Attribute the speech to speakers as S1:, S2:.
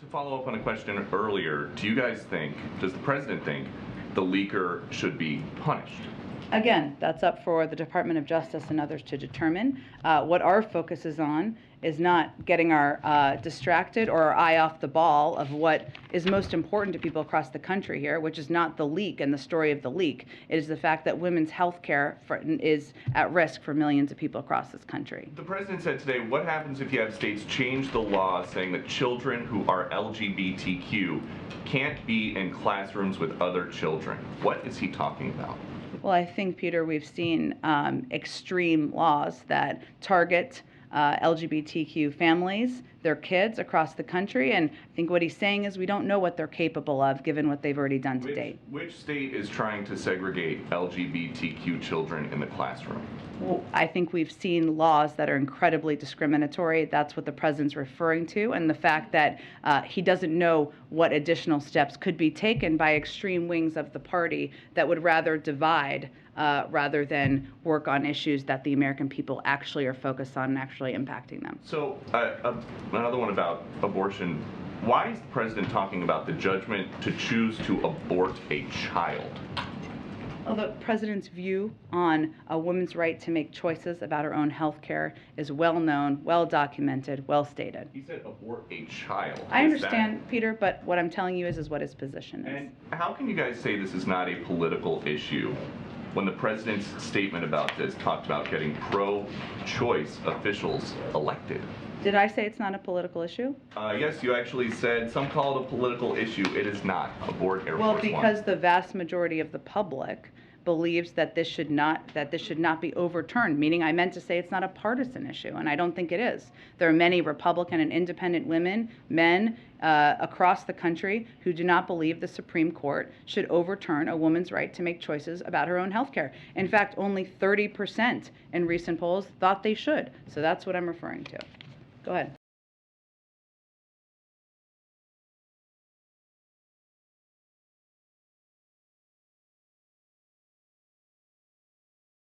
S1: To follow up on a question earlier, does the president think the leaker should be punished?
S2: Again, that's up for the Department of Justice and others to determine. What our focus is on is not getting our distracted or our eye off the ball of what is most important to people across the country here, which is not the leak and the story of the leak. It is the fact that women's health care is at risk for millions of people across this country.
S1: The president said today, what happens if you have states change the law saying that children who are LGBTQ can't be in classrooms with other children? What is he talking about?
S2: Well, I think, Peter, we've seen extreme laws that target LGBTQ families, their kids across the country, and I think what he's saying is we don't know what they're capable of given what they've already done to date.
S1: Which state is trying to segregate LGBTQ children in the classroom?
S2: Well, I think we've seen laws that are incredibly discriminatory. That's what the president's referring to, and the fact that he doesn't know what additional steps could be taken by extreme wings of the party that would rather divide rather than work on issues that the American people actually are focused on and actually impacting them.
S1: So another one about abortion. Why is the president talking about the judgment to choose to abort a child?
S2: Well, the president's view on a woman's right to make choices about her own health care is well known, well documented, well stated.
S1: He said abort a child.
S2: I understand, Peter, but what I'm telling you is what his position is.
S1: And how can you guys say this is not a political issue when the president's statement about this talked about getting pro-choice officials elected?
S2: Did I say it's not a political issue?
S1: Yes, you actually said some call it a political issue. It is not. Abort Air Force One.
S2: Well, because the vast majority of the public believes that this should not be overturned, meaning I meant to say it's not a partisan issue, and I don't think it is. There are many Republican and independent men across the country who do not believe the Supreme Court should overturn a woman's right to make choices about her own health care. In fact, only 30% in recent polls thought they should. So that's what I'm referring to. Go ahead.